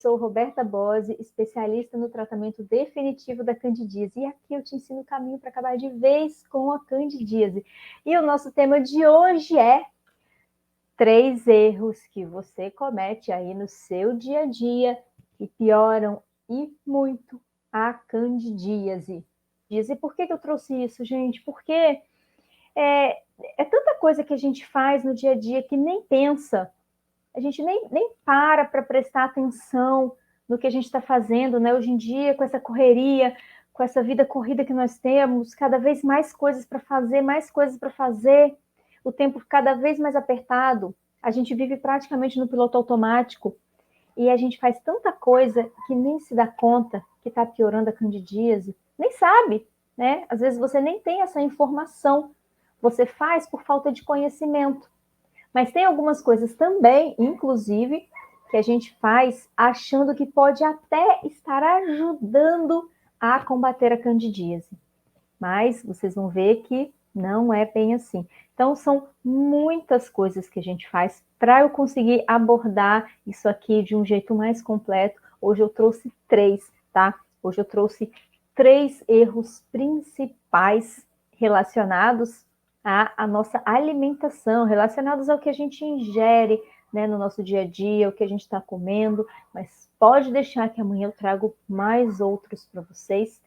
Sou Roberta Bose, especialista no tratamento definitivo da candidíase. E aqui eu te ensino o caminho para acabar de vez com a candidíase. E o nosso tema de hoje é 3 erros que você comete aí no seu dia a dia que pioram e muito a candidíase. E por que eu trouxe isso, gente? Porque é tanta coisa que a gente faz no dia a dia que nem pensa. A gente nem para prestar atenção no que a gente está fazendo, né? Hoje em dia, com essa correria, com essa vida corrida que nós temos, cada vez mais coisas para fazer, o tempo cada vez mais apertado, a gente vive praticamente no piloto automático e a gente faz tanta coisa que nem se dá conta que está piorando a candidíase, nem sabe, né? Às vezes você nem tem essa informação, você faz por falta de conhecimento. Mas tem algumas coisas também, inclusive, que a gente faz achando que pode até estar ajudando a combater a candidíase. Mas vocês vão ver que não é bem assim. Então, são muitas coisas que a gente faz para eu conseguir abordar isso aqui de um jeito mais completo. Hoje eu trouxe 3, tá? Hoje eu trouxe 3 erros principais relacionados à nossa alimentação, relacionados ao que a gente ingere, né, no nosso dia a dia, o que a gente está comendo, mas pode deixar que amanhã eu trago mais outros para vocês,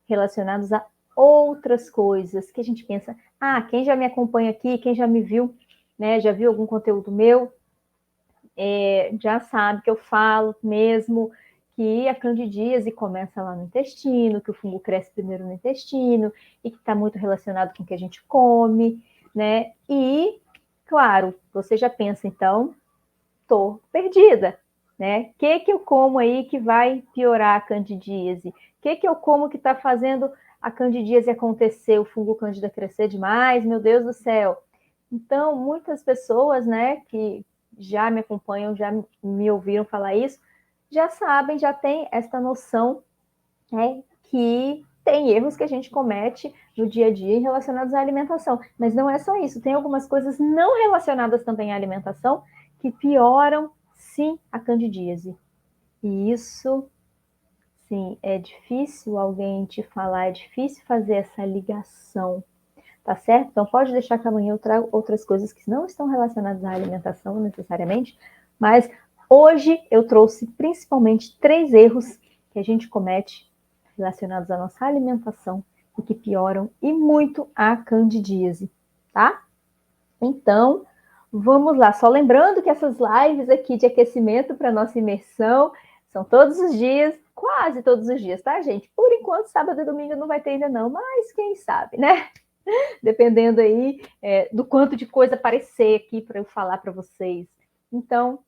relacionados a outras coisas que a gente pensa, quem já me acompanha aqui, quem já me viu, né, já viu algum conteúdo meu, já sabe que eu falo mesmo que a candidíase começa lá no intestino, que o fungo cresce primeiro no intestino e que está muito relacionado com o que a gente come, né? E, claro, você já pensa, então, tô perdida, né? O que eu como aí que vai piorar a candidíase? O que eu como que está fazendo a candidíase acontecer, o fungo cândida crescer demais? Meu Deus do céu! Então, muitas pessoas, né, que já me acompanham, já me ouviram falar isso, já sabem, já têm essa noção, né, que tem erros que a gente comete no dia a dia relacionados à alimentação. Mas não é só isso, tem algumas coisas não relacionadas também à alimentação que pioram, sim, a candidíase. E isso, sim, é difícil alguém te falar, é difícil fazer essa ligação. Tá certo? Então pode deixar que amanhã eu trago outras coisas que não estão relacionadas à alimentação necessariamente, mas hoje eu trouxe principalmente 3 erros que a gente comete relacionados à nossa alimentação e que pioram e muito a candidíase, tá? Então, vamos lá. Só lembrando que essas lives aqui de aquecimento para nossa imersão são todos os dias, quase todos os dias, tá, gente? Por enquanto, sábado e domingo não vai ter ainda não, mas quem sabe, né? Dependendo aí do quanto de coisa aparecer aqui para eu falar para vocês. Então,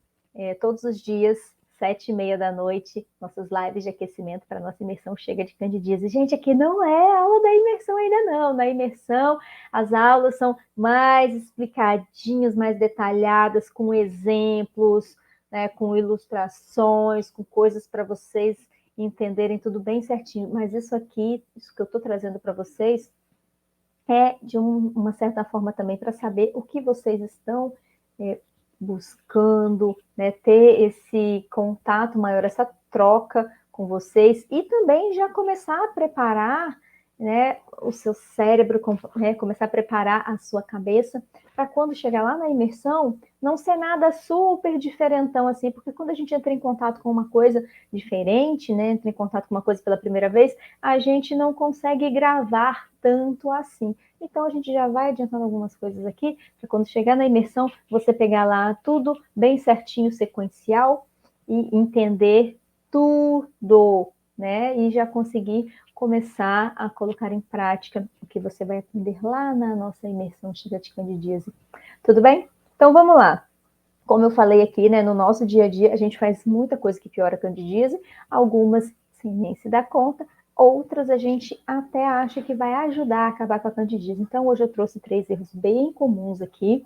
todos os dias, 7h30 da noite, nossas lives de aquecimento para a nossa imersão chega de candidíase. Gente, aqui não é aula da imersão ainda não. Na imersão, as aulas são mais explicadinhas, mais detalhadas, com exemplos, né, com ilustrações, com coisas para vocês entenderem tudo bem certinho. Mas isso aqui, isso que eu estou trazendo para vocês, de uma certa forma também para saber o que vocês estão buscando, né, ter esse contato maior, essa troca com vocês e também já começar a preparar, né, o seu cérebro, né, começar a preparar a sua cabeça para quando chegar lá na imersão não ser nada super diferentão assim, porque quando a gente entra em contato com uma coisa diferente, né, entra em contato com uma coisa pela primeira vez, a gente não consegue gravar tanto assim. Então, a gente já vai adiantando algumas coisas aqui, para quando chegar na imersão, você pegar lá tudo bem certinho, sequencial, e entender tudo, né? E já conseguir começar a colocar em prática o que você vai aprender lá na nossa imersão Chega de Candidíase. Tudo bem? Então, vamos lá. Como eu falei aqui, né, no nosso dia a dia, a gente faz muita coisa que piora a candidíase, algumas sem nem se dar conta, outras a gente até acha que vai ajudar a acabar com a candidíase. Então, hoje eu trouxe 3 erros bem comuns aqui.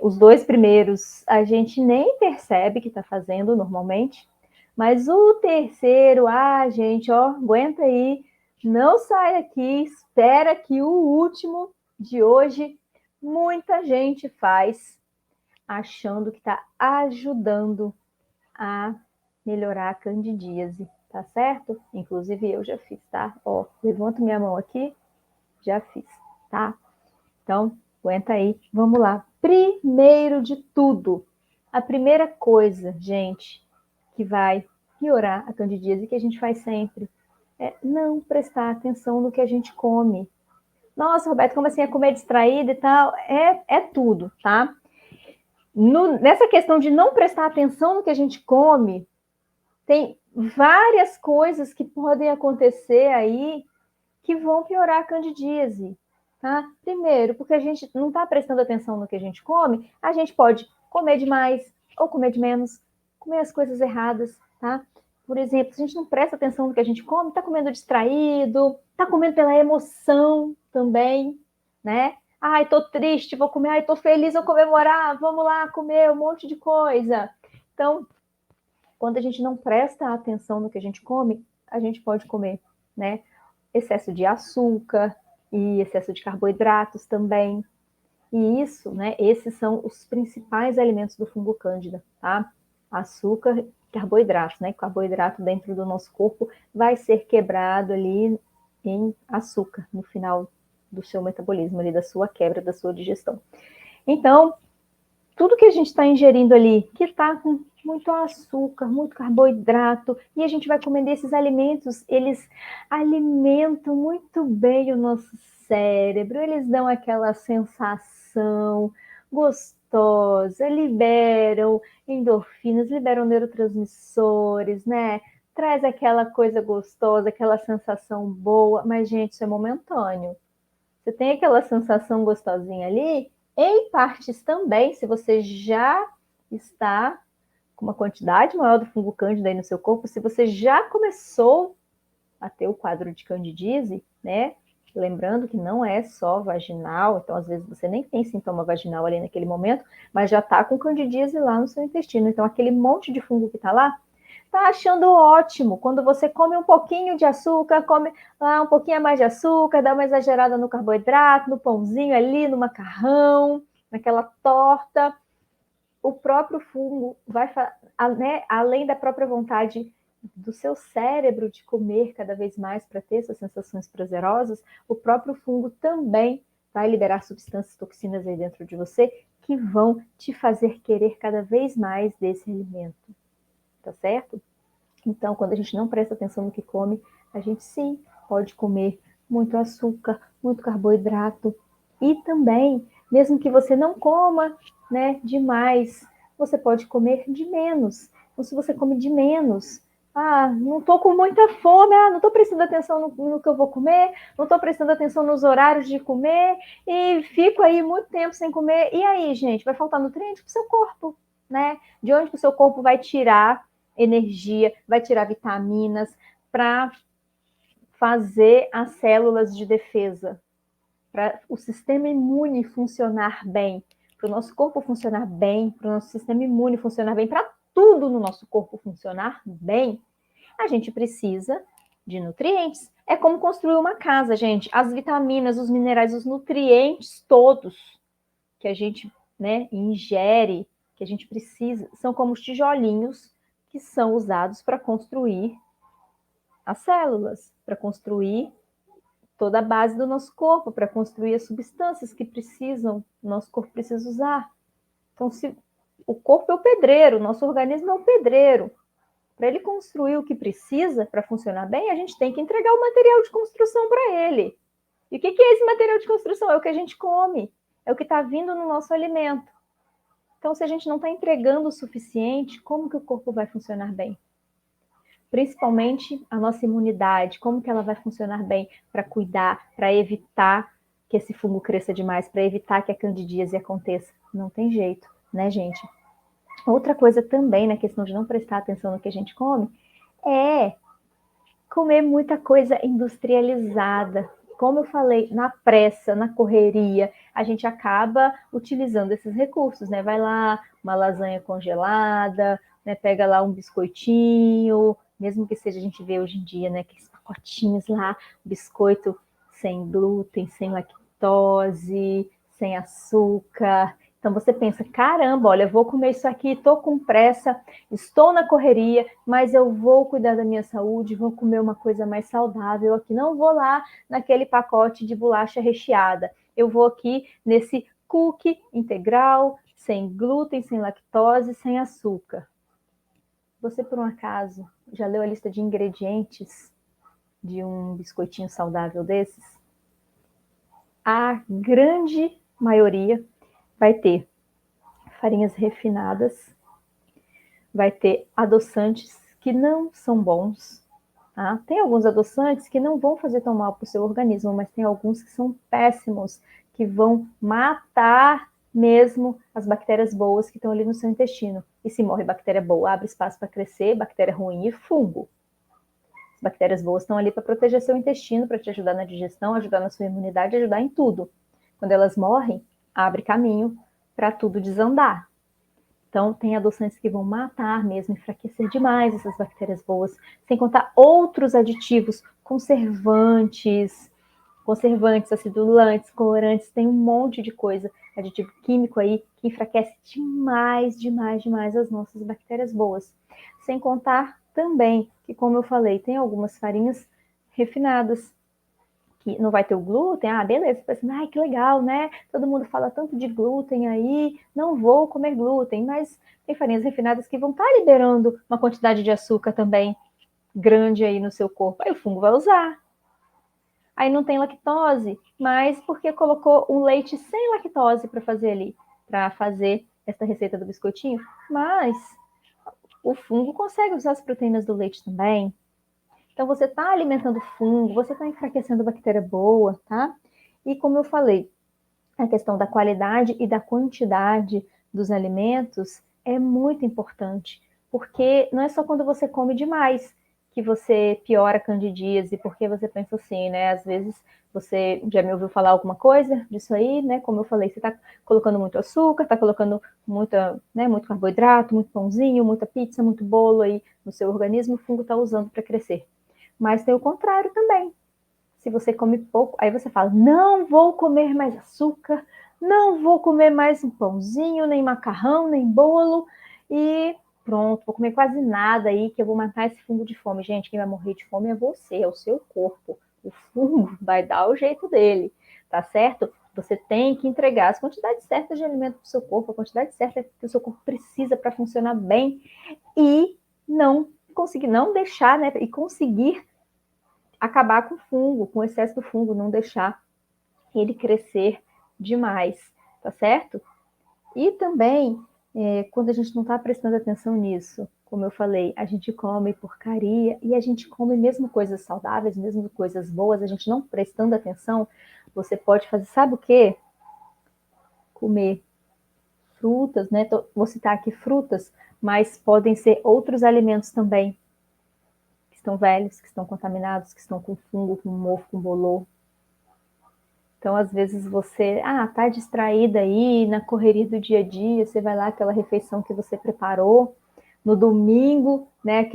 Os 2 primeiros a gente nem percebe que está fazendo normalmente, mas o terceiro, gente, aguenta aí, não sai aqui, espera que o último de hoje muita gente faz achando que está ajudando a melhorar a candidíase, tá certo? Inclusive eu já fiz, tá? Ó, levanto minha mão aqui, já fiz, tá? Então, aguenta aí, vamos lá. Primeiro de tudo, a primeira coisa, gente, que vai piorar a candidíase, que a gente faz sempre, é não prestar atenção no que a gente come. Nossa, Roberto, como assim é comer distraído e tal? É tudo, tá? Nessa questão de não prestar atenção no que a gente come, tem várias coisas que podem acontecer aí que vão piorar a candidíase, tá? Primeiro, porque a gente não está prestando atenção no que a gente come, a gente pode comer demais ou comer de menos, comer as coisas erradas, tá? Por exemplo, se a gente não presta atenção no que a gente come, está comendo distraído, está comendo pela emoção também, né? Ai, tô triste, vou comer. Ai, tô feliz, vou comemorar. Vamos lá comer um monte de coisa. Então, quando a gente não presta atenção no que a gente come, a gente pode comer, né? Excesso de açúcar e excesso de carboidratos também. E isso, né? Esses são os principais alimentos do fungo cândida, tá? Açúcar, carboidratos, né? Carboidrato dentro do nosso corpo vai ser quebrado ali em açúcar no final do seu metabolismo, ali da sua quebra, da sua digestão. Então, tudo que a gente está ingerindo ali, que está com muito açúcar, muito carboidrato, e a gente vai comendo esses alimentos, eles alimentam muito bem o nosso cérebro, eles dão aquela sensação gostosa, liberam endorfinas, liberam neurotransmissores, né? Traz aquela coisa gostosa, aquela sensação boa, mas, gente, isso é momentâneo. Você tem aquela sensação gostosinha ali, em partes também, se você já está com uma quantidade maior do fungo cândida aí no seu corpo, se você já começou a ter o quadro de candidíase, né? Lembrando que não é só vaginal, então às vezes você nem tem sintoma vaginal ali naquele momento, mas já está com candidíase lá no seu intestino. Então aquele monte de fungo que está lá, tá achando ótimo. Quando você come um pouquinho de açúcar, come um pouquinho a mais de açúcar, dá uma exagerada no carboidrato, no pãozinho ali, no macarrão, naquela torta, o próprio fungo vai, né, além da própria vontade do seu cérebro de comer cada vez mais para ter essas sensações prazerosas, o próprio fungo também vai liberar substâncias toxinas aí dentro de você que vão te fazer querer cada vez mais desse alimento, tá certo? Então, quando a gente não presta atenção no que come, a gente sim pode comer muito açúcar, muito carboidrato e também, mesmo que você não coma, né, demais, você pode comer de menos. Então, se você come de menos, não estou com muita fome, não estou prestando atenção no que eu vou comer, não estou prestando atenção nos horários de comer e fico aí muito tempo sem comer. E aí, gente, vai faltar nutriente para o seu corpo, né? De onde que o seu corpo vai tirar energia, vai tirar vitaminas para fazer as células de defesa, para o sistema imune funcionar bem, para o nosso corpo funcionar bem, para o nosso sistema imune funcionar bem, para tudo no nosso corpo funcionar bem, a gente precisa de nutrientes. É como construir uma casa, gente. As vitaminas, os minerais, os nutrientes todos que a gente, né, ingere, que a gente precisa, são como os tijolinhos que são usados para construir as células, para construir toda a base do nosso corpo, para construir as substâncias que o nosso corpo precisa usar. Então, se o corpo é o pedreiro, o nosso organismo é o pedreiro. Para ele construir o que precisa para funcionar bem, a gente tem que entregar o material de construção para ele. E o que é esse material de construção? É o que a gente come, é o que está vindo no nosso alimento. Então, se a gente não está entregando o suficiente, como que o corpo vai funcionar bem? Principalmente a nossa imunidade, como que ela vai funcionar bem para cuidar, para evitar que esse fungo cresça demais, para evitar que a candidíase aconteça. Não tem jeito, né, gente? Outra coisa também, na questão de não prestar atenção no que a gente come, é comer muita coisa industrializada. Como eu falei, na pressa, na correria, a gente acaba utilizando esses recursos, né? Vai lá, uma lasanha congelada, né? Pega lá um biscoitinho, mesmo que seja, a gente vê hoje em dia, né? Aqueles pacotinhos lá, biscoito sem glúten, sem lactose, sem açúcar. Então você pensa, caramba, olha, eu vou comer isso aqui, estou com pressa, estou na correria, mas eu vou cuidar da minha saúde, vou comer uma coisa mais saudável aqui, não vou lá naquele pacote de bolacha recheada, eu vou aqui nesse cookie integral, sem glúten, sem lactose, sem açúcar. Você, por um acaso, já leu a lista de ingredientes de um biscoitinho saudável desses? A grande maioria vai ter farinhas refinadas, vai ter adoçantes que não são bons. Tá? Tem alguns adoçantes que não vão fazer tão mal para o seu organismo, mas tem alguns que são péssimos, que vão matar mesmo as bactérias boas que estão ali no seu intestino. E se morre bactéria boa, abre espaço para crescer, bactéria ruim e fungo. As bactérias boas estão ali para proteger seu intestino, para te ajudar na digestão, ajudar na sua imunidade, ajudar em tudo. Quando elas morrem, abre caminho para tudo desandar. Então, tem adoçantes que vão matar mesmo, enfraquecer demais essas bactérias boas, sem contar outros aditivos, conservantes, acidulantes, colorantes, tem um monte de coisa, aditivo químico aí, que enfraquece demais, demais, demais as nossas bactérias boas. Sem contar também que, como eu falei, tem algumas farinhas refinadas, que não vai ter o glúten, beleza, você pensa, ai, que legal, né? Todo mundo fala tanto de glúten aí, não vou comer glúten, mas tem farinhas refinadas que vão estar liberando uma quantidade de açúcar também grande aí no seu corpo, aí o fungo vai usar. Aí não tem lactose, mas porque colocou um leite sem lactose para fazer ali, para fazer essa receita do biscoitinho, mas o fungo consegue usar as proteínas do leite também. Então, você está alimentando fungo, você está enfraquecendo bactéria boa, tá? E como eu falei, a questão da qualidade e da quantidade dos alimentos é muito importante, porque não é só quando você come demais que você piora a candidíase, porque você pensa assim, né? Às vezes você já me ouviu falar alguma coisa disso aí, né? Como eu falei, você está colocando muito açúcar, está colocando muito carboidrato, muito pãozinho, muita pizza, muito bolo aí no seu organismo, o fungo está usando para crescer. Mas tem o contrário também. Se você come pouco, aí você fala, não vou comer mais açúcar, não vou comer mais um pãozinho, nem macarrão, nem bolo, e pronto, vou comer quase nada aí, que eu vou matar esse fungo de fome. Gente, quem vai morrer de fome é você, é o seu corpo. O fungo vai dar o jeito dele, tá certo? Você tem que entregar as quantidades certas de alimento para o seu corpo, a quantidade certa que o seu corpo precisa para funcionar bem, e não conseguir, não deixar, né, e conseguir acabar com o fungo, com o excesso do fungo, não deixar ele crescer demais, tá certo? E também, quando a gente não está prestando atenção nisso, como eu falei, a gente come porcaria e a gente come mesmo coisas saudáveis, mesmo coisas boas, a gente não prestando atenção, você pode fazer, sabe o quê? Comer frutas, né? Vou citar aqui frutas, mas podem ser outros alimentos também, que estão velhos, que estão contaminados, que estão com fungo, com mofo, com bolor. Então, às vezes você, tá distraída aí na correria do dia a dia, você vai lá, aquela refeição que você preparou no domingo, né,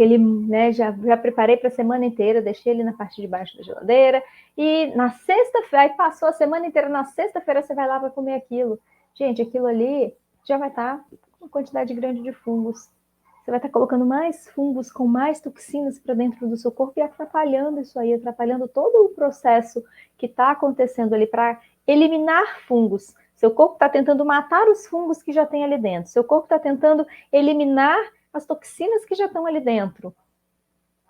já preparei para a semana inteira, deixei ele na parte de baixo da geladeira, e na sexta-feira, aí passou a semana inteira, na sexta-feira você vai lá para comer aquilo. Gente, aquilo ali já vai estar com uma quantidade grande de fungos. Você vai estar colocando mais fungos com mais toxinas para dentro do seu corpo e atrapalhando isso aí, atrapalhando todo o processo que está acontecendo ali para eliminar fungos. Seu corpo está tentando matar os fungos que já tem ali dentro. Seu corpo está tentando eliminar as toxinas que já estão ali dentro.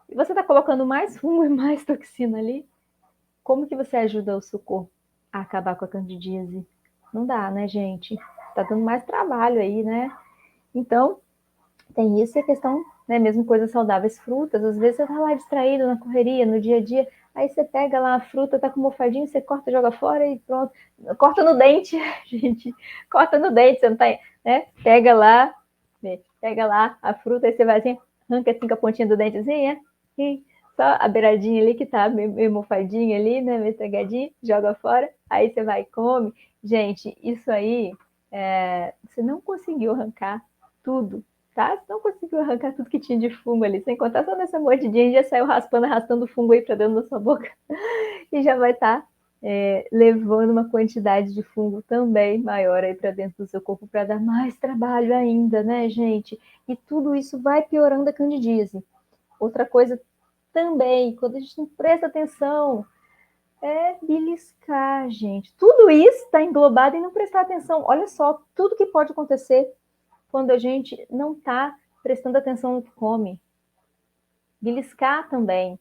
E você está colocando mais fungo e mais toxina ali. Como que você ajuda o seu corpo a acabar com a candidíase? Não dá, né, gente? Tá dando mais trabalho aí, né? Então, tem isso e a questão, né, mesmo coisas saudáveis, frutas, às vezes você tá lá distraído na correria, no dia a dia, aí você pega lá a fruta, tá com mofadinho, você corta, joga fora e pronto. Corta no dente, gente, corta no dente, você não tá, né? Pega lá a fruta, aí você vai assim, arranca assim com a pontinha do dentezinho, e só a beiradinha ali que tá meio mofadinha ali, né, meio estragadinha, joga fora, aí você vai e come. Gente, isso aí, você não conseguiu arrancar tudo, tá? Você não conseguiu arrancar tudo que tinha de fungo ali, sem contar só nessa mordidinha, já saiu raspando, arrastando fungo aí pra dentro da sua boca e já vai estar levando uma quantidade de fungo também maior aí para dentro do seu corpo para dar mais trabalho ainda, né, gente? E tudo isso vai piorando a candidíase. Outra coisa também, quando a gente não presta atenção, é beliscar, gente. Tudo isso está englobado em não prestar atenção. Olha só, tudo que pode acontecer quando a gente não está prestando atenção no que come. Beliscar também.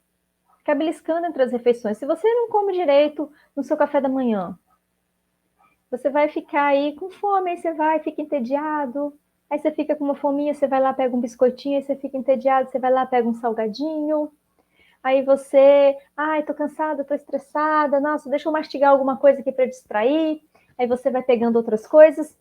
Ficar beliscando entre as refeições. Se você não come direito no seu café da manhã, você vai ficar aí com fome, aí você vai, fica entediado, aí você fica com uma fominha, você vai lá, pega um biscoitinho, aí você fica entediado, você vai lá, pega um salgadinho, aí você, ai, tô cansada, tô estressada, nossa, deixa eu mastigar alguma coisa aqui para distrair, aí você vai pegando outras coisas,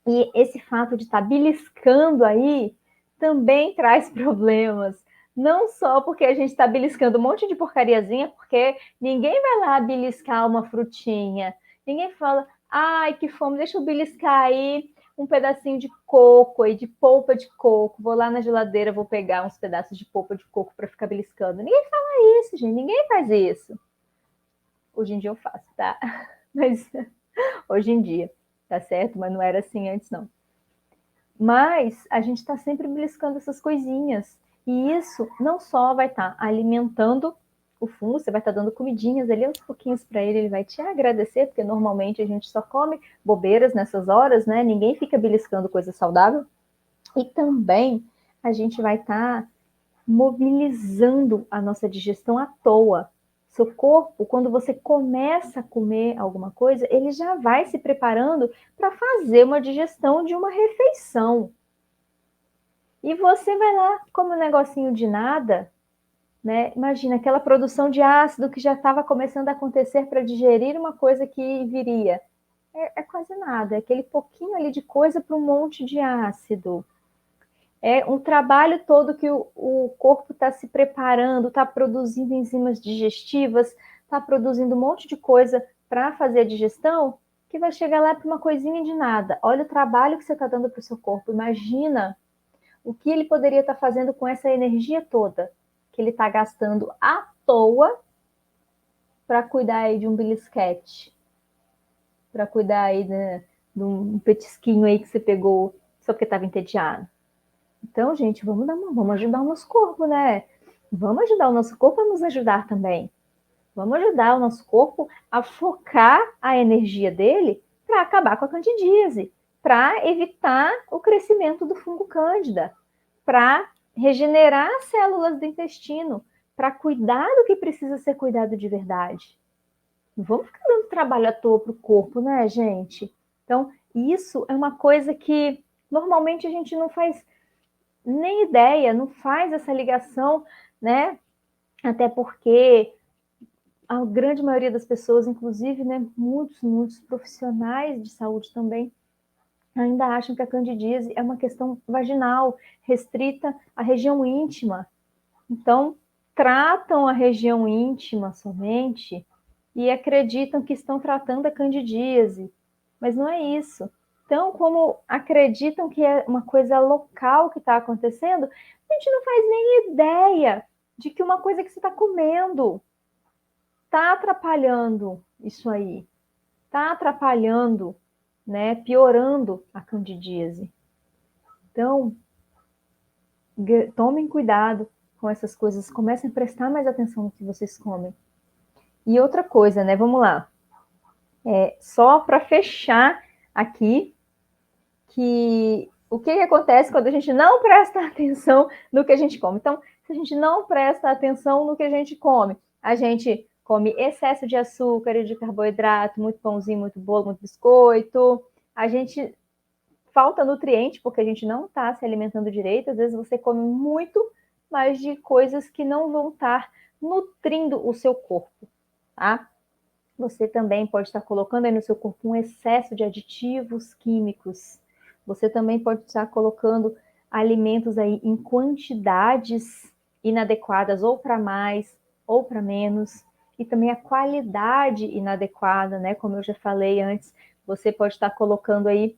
e esse fato de estar beliscando aí também traz problemas. Não só porque a gente está beliscando um monte de porcariazinha, porque ninguém vai lá beliscar uma frutinha. Ninguém fala, ai, que fome, deixa eu beliscar aí um pedacinho de coco aí, de polpa de coco. Vou lá na geladeira, vou pegar uns pedaços de polpa de coco para ficar beliscando. Ninguém fala isso, gente. Ninguém faz isso. Hoje em dia eu faço, tá? Mas hoje em dia, tá certo? Mas não era assim antes, não. Mas a gente está sempre beliscando essas coisinhas. E isso não só vai estar alimentando o fungo, você vai estar dando comidinhas ali aos pouquinhos para ele, ele vai te agradecer, porque normalmente a gente só come bobeiras nessas horas, né? Ninguém fica beliscando coisa saudável. E também a gente vai estar mobilizando a nossa digestão à toa. Seu corpo, quando você começa a comer alguma coisa, ele já vai se preparando para fazer uma digestão de uma refeição. E você vai lá, come um negocinho de nada, né? Imagina aquela produção de ácido que já estava começando a acontecer para digerir uma coisa que viria. É quase nada, é aquele pouquinho ali de coisa para um monte de ácido. É um trabalho todo que o corpo está se preparando, está produzindo enzimas digestivas, está produzindo um monte de coisa para fazer a digestão, que vai chegar lá para uma coisinha de nada. Olha o trabalho que você está dando para o seu corpo. Imagina o que ele poderia estar fazendo com essa energia toda que ele está gastando à toa para cuidar aí de um belisquete, para cuidar aí de um petisquinho aí que você pegou só porque estava entediado. Então, gente, vamos ajudar o nosso corpo, né? Vamos ajudar o nosso corpo a nos ajudar também. Vamos ajudar o nosso corpo a focar a energia dele para acabar com a candidíase, para evitar o crescimento do fungo cândida, para regenerar as células do intestino, para cuidar do que precisa ser cuidado de verdade. Não vamos ficar dando trabalho à toa para o corpo, né, gente? Então, isso é uma coisa que normalmente a gente não faz nem ideia, não faz essa ligação, né? Até porque a grande maioria das pessoas, inclusive, né, muitos profissionais de saúde também, ainda acham que a candidíase é uma questão vaginal, restrita à região íntima. Então, tratam a região íntima somente e acreditam que estão tratando a candidíase, mas não é isso. Então, como acreditam que é uma coisa local que está acontecendo, a gente não faz nem ideia de que uma coisa que você está comendo está atrapalhando isso aí, está atrapalhando, né, piorando a candidíase. Então, tomem cuidado com essas coisas, comecem a prestar mais atenção no que vocês comem. E outra coisa, né, vamos lá, só para fechar aqui, que o que acontece quando a gente não presta atenção no que a gente come? Então, se a gente não presta atenção no que a gente come excesso de açúcar e de carboidrato, muito pãozinho, muito bolo, muito biscoito, a gente falta nutriente porque a gente não está se alimentando direito, às vezes você come muito, mas de coisas que não vão estar nutrindo o seu corpo, tá? Você também pode estar colocando aí no seu corpo um excesso de aditivos químicos. Você também pode estar colocando alimentos aí em quantidades inadequadas, ou para mais, ou para menos. E também a qualidade inadequada, né? Como eu já falei antes, você pode estar colocando aí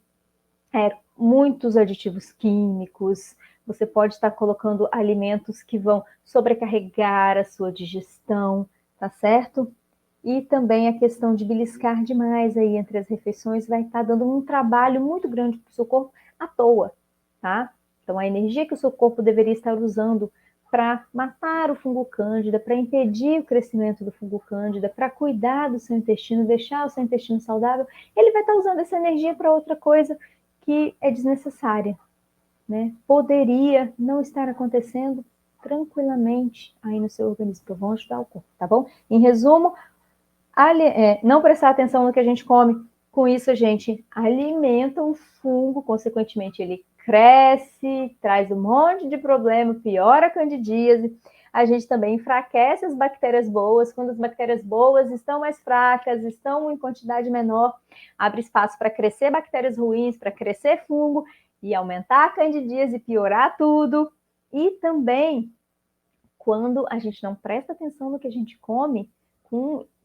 muitos aditivos químicos, você pode estar colocando alimentos que vão sobrecarregar a sua digestão, tá certo? E também a questão de beliscar demais aí entre as refeições vai estar dando um trabalho muito grande para o seu corpo à toa, tá? Então, a energia que o seu corpo deveria estar usando para matar o fungo cândida, para impedir o crescimento do fungo cândida, para cuidar do seu intestino, deixar o seu intestino saudável, ele vai estar usando essa energia para outra coisa que é desnecessária, né? Poderia não estar acontecendo tranquilamente aí no seu organismo, que eu vou ajudar o corpo, tá bom? Em resumo, não prestar atenção no que a gente come, com isso a gente alimenta o fungo, consequentemente ele cresce, traz um monte de problema, piora a candidíase, a gente também enfraquece as bactérias boas, quando as bactérias boas estão mais fracas, estão em quantidade menor, abre espaço para crescer bactérias ruins, para crescer fungo, e aumentar a candidíase e piorar tudo, e também quando a gente não presta atenção no que a gente come,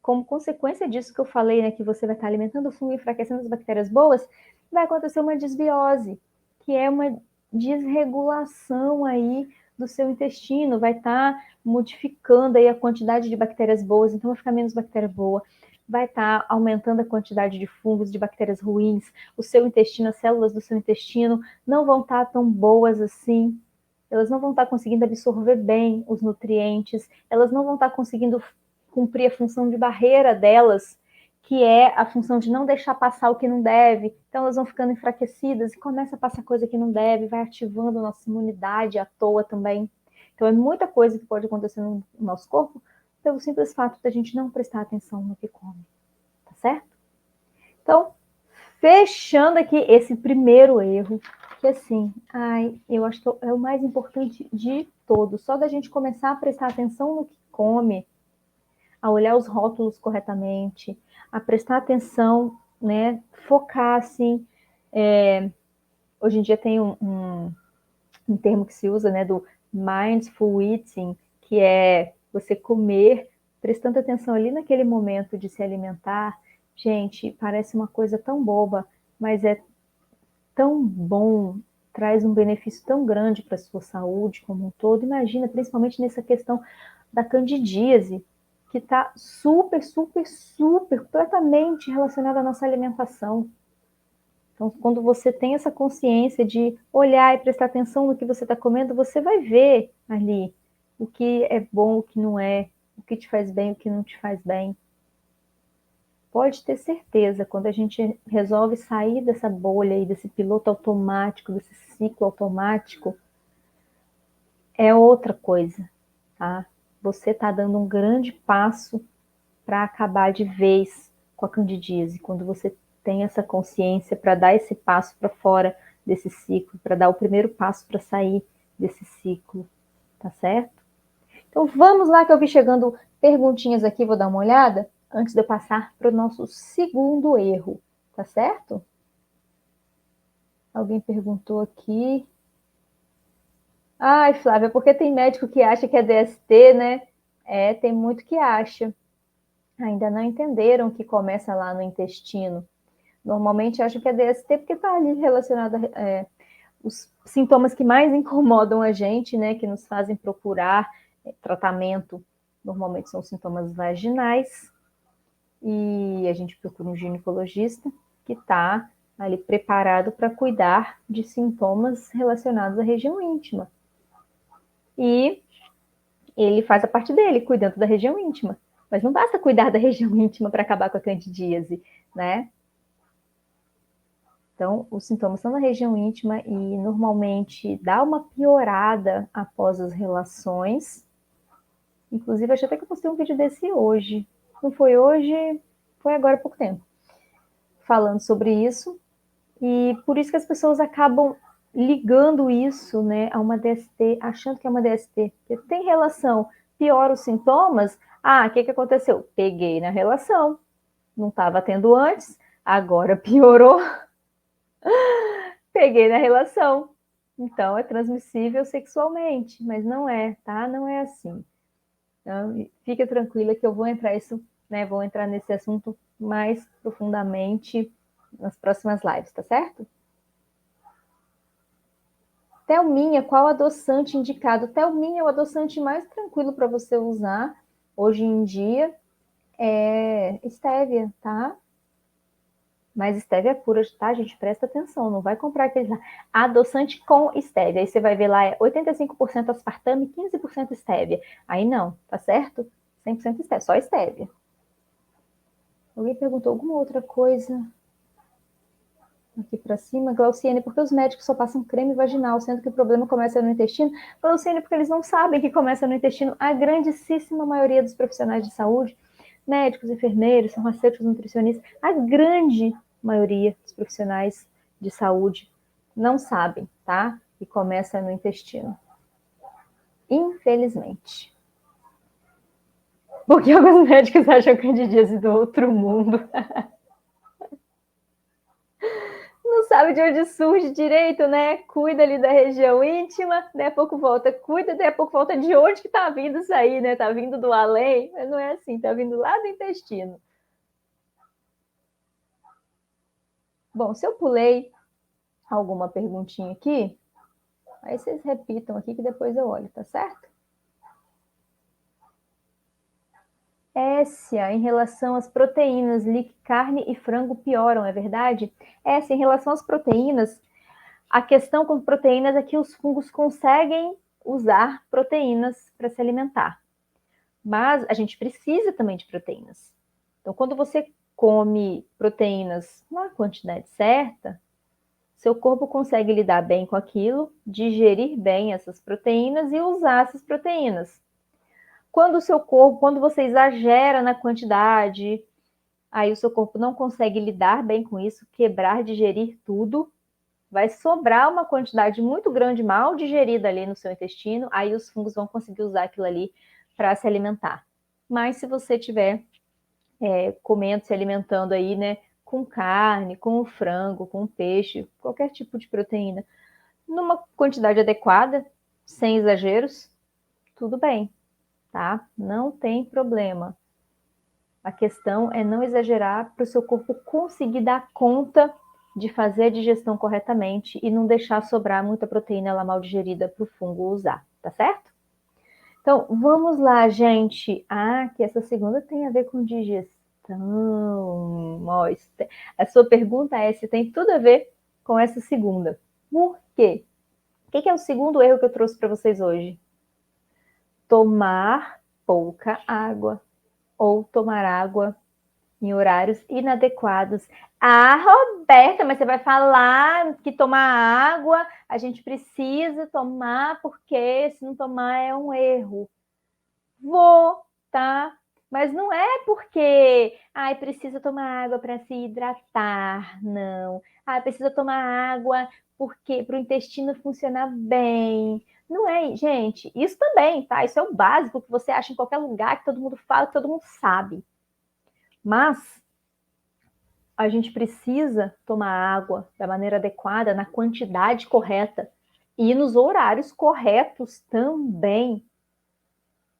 como consequência disso que eu falei, né, que você vai estar alimentando o fungo e enfraquecendo as bactérias boas, vai acontecer uma desbiose, que é uma desregulação aí do seu intestino, vai estar modificando aí a quantidade de bactérias boas, então vai ficar menos bactéria boa, vai estar aumentando a quantidade de fungos, de bactérias ruins, o seu intestino, as células do seu intestino não vão estar tão boas assim, elas não vão estar conseguindo absorver bem os nutrientes, elas não vão estar conseguindo cumprir a função de barreira delas, que é a função de não deixar passar o que não deve. Então elas vão ficando enfraquecidas e começa a passar coisa que não deve, vai ativando a nossa imunidade à toa também. Então é muita coisa que pode acontecer no nosso corpo pelo simples fato da gente não prestar atenção no que come, tá certo? Então, fechando aqui esse primeiro erro, que assim, eu acho que é o mais importante de todos. Só da gente começar a prestar atenção no que come, a olhar os rótulos corretamente, a prestar atenção, né? Focar assim. Hoje em dia tem um termo que se usa, né? Do mindful eating, que é você comer prestando atenção ali naquele momento de se alimentar. Gente, parece uma coisa tão boba, mas é tão bom, traz um benefício tão grande para a sua saúde como um todo. Imagina, principalmente nessa questão da candidíase, que está super, super, super, completamente relacionada à nossa alimentação. Então, quando você tem essa consciência de olhar e prestar atenção no que você está comendo, você vai ver ali o que é bom, o que não é, o que te faz bem, o que não te faz bem. Pode ter certeza, quando a gente resolve sair dessa bolha aí, desse piloto automático, desse ciclo automático, é outra coisa, tá? Você está dando um grande passo para acabar de vez com a candidíase, quando você tem essa consciência para dar esse passo para fora desse ciclo, para dar o primeiro passo para sair desse ciclo, tá certo? Então vamos lá que eu vi chegando perguntinhas aqui, vou dar uma olhada antes de eu passar para o nosso segundo erro, tá certo? Alguém perguntou aqui. Ai, Flávia, porque tem médico que acha que é DST, né? Tem muito que acha. Ainda não entenderam que começa lá no intestino. Normalmente acham que é DST porque está ali relacionado a os sintomas que mais incomodam a gente, né? Que nos fazem procurar tratamento. Normalmente são sintomas vaginais. E a gente procura um ginecologista que está ali preparado para cuidar de sintomas relacionados à região íntima. E ele faz a parte dele, cuidando da região íntima. Mas não basta cuidar da região íntima para acabar com a candidíase, né? Então, os sintomas estão na região íntima e normalmente dá uma piorada após as relações. Inclusive, acho até que eu postei um vídeo desse hoje. Não foi hoje, foi agora há pouco tempo. Falando sobre isso. E por isso que as pessoas acabam ligando isso, né, a uma DST, achando que é uma DST. Porque tem relação, piora os sintomas. O que aconteceu? Peguei na relação. Não estava tendo antes, agora piorou. Peguei na relação. Então, é transmissível sexualmente, mas não é, tá? Não é assim. Então, fica tranquila que eu vou entrar vou entrar nesse assunto mais profundamente nas próximas lives, tá certo? Thelminha, qual adoçante indicado? Thelminha é o adoçante mais tranquilo para você usar hoje em dia. É estévia, tá? Mas estévia pura, tá, gente? Presta atenção, não vai comprar aquele lá. Adoçante com estévia. Aí você vai ver lá, é 85% aspartame, 15% estévia. Aí não, tá certo? 100% estévia, só estévia. Alguém perguntou alguma outra coisa aqui para cima? Glauciene, por que os médicos só passam creme vaginal, sendo que o problema começa no intestino? Glauciene, porque eles não sabem que começa no intestino. A grandíssima maioria dos profissionais de saúde, médicos, enfermeiros, farmacêuticos, nutricionistas, a grande maioria dos profissionais de saúde não sabem, tá? E começa no intestino. Infelizmente. Porque alguns médicos acham candidíase do outro mundo. Não sabe de onde surge direito, né? Cuida ali da região íntima, daí a pouco volta, cuida, daí a pouco volta de onde que tá vindo isso aí, né? Tá vindo do além, mas não é assim, tá vindo lá do intestino. Bom, se eu pulei alguma perguntinha aqui, aí vocês repitam aqui que depois eu olho, tá certo? Essia, em relação às proteínas, carne e frango pioram, é verdade? Essia, em relação às proteínas, a questão com proteínas é que os fungos conseguem usar proteínas para se alimentar. Mas a gente precisa também de proteínas. Então, quando você come proteínas na quantidade certa, seu corpo consegue lidar bem com aquilo, digerir bem essas proteínas e usar essas proteínas. Quando o seu corpo, quando você exagera na quantidade, aí o seu corpo não consegue lidar bem com isso, quebrar, digerir tudo, vai sobrar uma quantidade muito grande mal digerida ali no seu intestino, aí os fungos vão conseguir usar aquilo ali para se alimentar. Mas se você tiver comendo, se alimentando aí, né, com carne, com frango, com peixe, qualquer tipo de proteína, numa quantidade adequada, sem exageros, tudo bem, tá? Não tem problema. A questão é não exagerar para o seu corpo conseguir dar conta de fazer a digestão corretamente e não deixar sobrar muita proteína lá mal digerida para o fungo usar, tá certo? Então, vamos lá, gente. Ah, que essa segunda tem a ver com digestão. A sua pergunta é se tem tudo a ver com essa segunda. Por quê? O que é o segundo erro que eu trouxe para vocês hoje? Tomar pouca água ou tomar água em horários inadequados. Ah, Roberta, mas você vai falar que tomar água a gente precisa tomar porque se não tomar é um erro. Vou, tá? Mas não é porque, ai, precisa tomar água para se hidratar, não. Ah, precisa tomar água porque para o intestino funcionar bem. Não é, gente, isso também, tá? Isso é o básico que você acha em qualquer lugar, que todo mundo fala, que todo mundo sabe. Mas a gente precisa tomar água da maneira adequada, na quantidade correta e nos horários corretos também,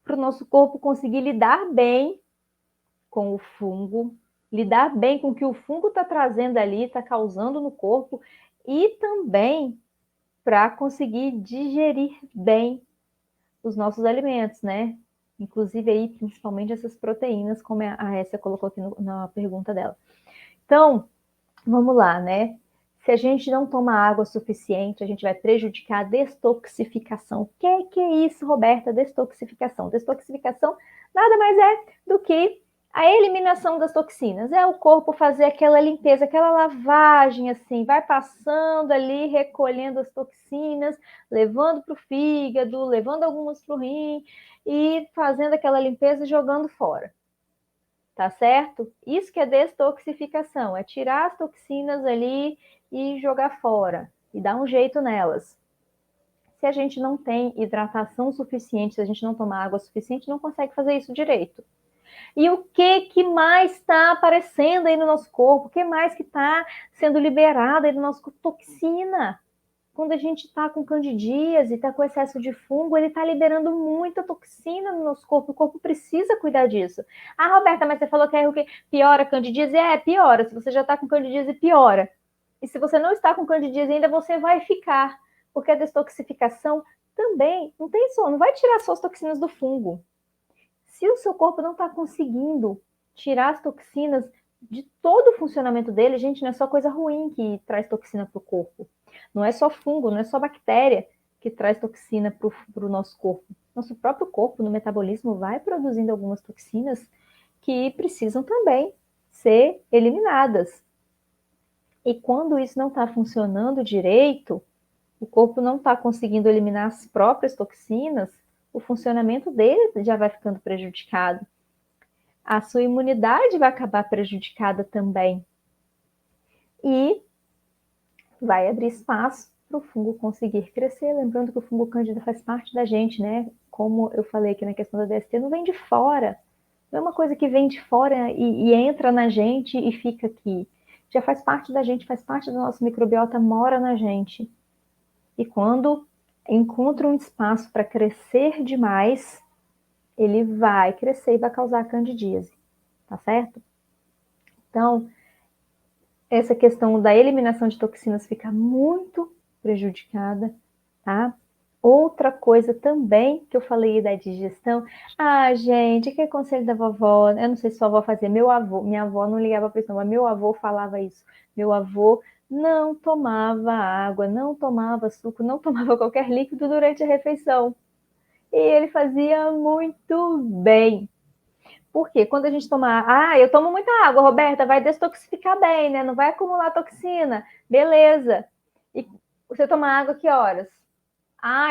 para o nosso corpo conseguir lidar bem com o fungo, lidar bem com o que o fungo está trazendo ali, está causando no corpo, e também para conseguir digerir bem os nossos alimentos, né? Inclusive aí, principalmente essas proteínas, como a Essia colocou aqui na pergunta dela. Então, vamos lá, né? Se a gente não toma água suficiente, a gente vai prejudicar a destoxificação. O que é isso, Roberta? Destoxificação. Destoxificação nada mais é do que a eliminação das toxinas. É o corpo fazer aquela limpeza, aquela lavagem, assim, vai passando ali, recolhendo as toxinas, levando para o fígado, levando algumas para o rim e fazendo aquela limpeza e jogando fora. Tá certo? Isso que é destoxificação, é tirar as toxinas ali e jogar fora, e dar um jeito nelas. Se a gente não tem hidratação suficiente, se a gente não tomar água suficiente, não consegue fazer isso direito. E o que mais está aparecendo aí no nosso corpo? O que mais que está sendo liberado aí no nosso corpo? Toxina. Quando a gente está com candidíase, está com excesso de fungo, ele está liberando muita toxina no nosso corpo. O corpo precisa cuidar disso. Ah, Roberta, mas você falou que é o que piora a candidíase? É, piora. Se você já está com candidíase, piora. E se você não está com candidíase ainda, você vai ficar. Porque a detoxificação também não tem só, não vai tirar só as toxinas do fungo. Se o seu corpo não está conseguindo tirar as toxinas de todo o funcionamento dele. Gente, não é só coisa ruim que traz toxina para o corpo. Não é só fungo, não é só bactéria que traz toxina para o nosso corpo. Nosso próprio corpo, no metabolismo, vai produzindo algumas toxinas que precisam também ser eliminadas. E quando isso não está funcionando direito, o corpo não está conseguindo eliminar as próprias toxinas, o funcionamento dele já vai ficando prejudicado. A sua imunidade vai acabar prejudicada também. E vai abrir espaço para o fungo conseguir crescer. Lembrando que o fungo cândida faz parte da gente, né? Como eu falei aqui na questão da DST, não vem de fora. Não é uma coisa que vem de fora e entra na gente e fica aqui. Já faz parte da gente, faz parte do nosso microbiota, mora na gente. E quando encontra um espaço para crescer demais, ele vai crescer e vai causar candidíase, tá certo? Então, essa questão da eliminação de toxinas fica muito prejudicada, tá? Outra coisa também que eu falei da digestão. Ah, gente, que é conselho da vovó? Eu não sei se sua avó fazia. Minha avó não ligava para isso, não, mas meu avô falava isso. Meu avô não tomava água, não tomava suco, não tomava qualquer líquido durante a refeição. E ele fazia muito bem. Por quê? Quando a gente toma... eu tomo muita água, Roberta, vai destoxificar bem, né? Não vai acumular toxina. Beleza. E você toma água que horas?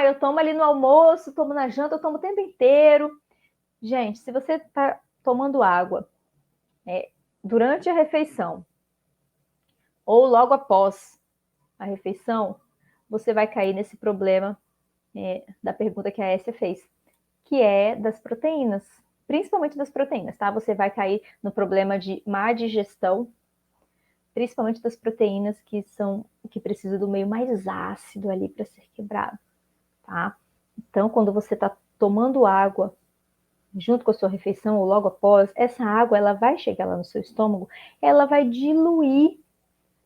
Eu tomo ali no almoço, tomo na janta, eu tomo o tempo inteiro. Gente, se você está tomando água durante a refeição ou logo após a refeição, você vai cair nesse problema da pergunta que a Essia fez, que é das proteínas, principalmente das proteínas, tá? Você vai cair no problema de má digestão, principalmente das proteínas que precisam do meio mais ácido ali para ser quebrado, tá? Então, quando você está tomando água junto com a sua refeição ou logo após, essa água ela vai chegar lá no seu estômago, ela vai diluir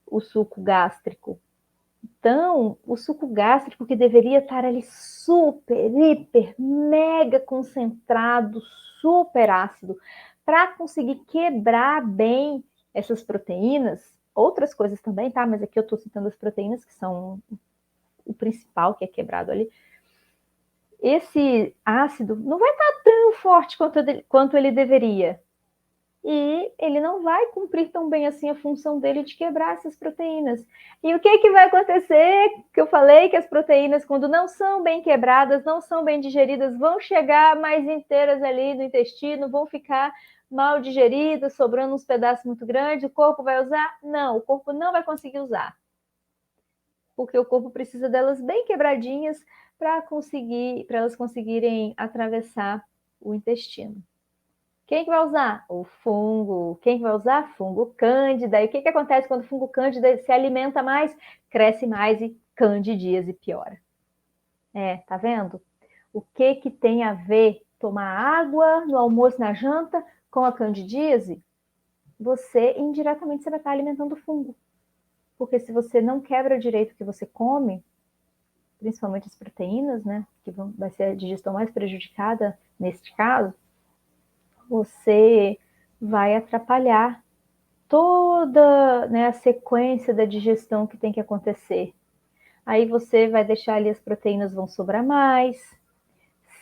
o suco gástrico. Então, o suco gástrico que deveria estar ali super, hiper, mega concentrado, super ácido, para conseguir quebrar bem essas proteínas, outras coisas também, tá? Mas aqui eu estou citando as proteínas que são o principal que é quebrado ali. Esse ácido não vai estar tão forte quanto ele deveria. E ele não vai cumprir tão bem assim a função dele de quebrar essas proteínas. E o que vai acontecer? Que eu falei que as proteínas, quando não são bem quebradas, não são bem digeridas, vão chegar mais inteiras ali no intestino, vão ficar mal digeridas, sobrando uns pedaços muito grandes, o corpo vai usar? Não, o corpo não vai conseguir usar. Porque o corpo precisa delas bem quebradinhas para elas conseguirem atravessar o intestino. Quem que vai usar? O fungo. Quem que vai usar? Fungo cândida. E o que acontece quando o fungo cândida se alimenta mais? Cresce mais e candidíase piora. Tá vendo? O que tem a ver tomar água no almoço, na janta, com a candidíase? Indiretamente, você vai estar alimentando o fungo. Porque se você não quebra direito o que você come, principalmente as proteínas, né? Que vai ser a digestão mais prejudicada neste caso, você vai atrapalhar toda, né, a sequência da digestão que tem que acontecer. Aí você vai deixar ali, as proteínas vão sobrar mais.